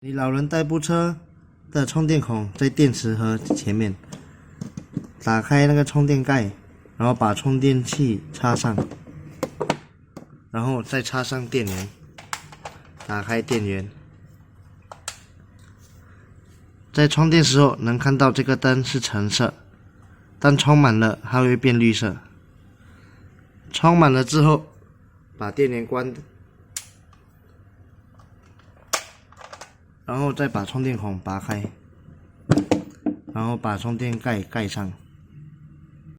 你老人代步车的充电孔在电池盒前面，打开那个充电盖，然后把充电器插上，然后再插上电源，打开电源。在充电时候能看到这个灯是橙色，当充满了它会变绿色。充满了之后，把电源关，然后再把充电孔拔开，然后把充电盖盖上。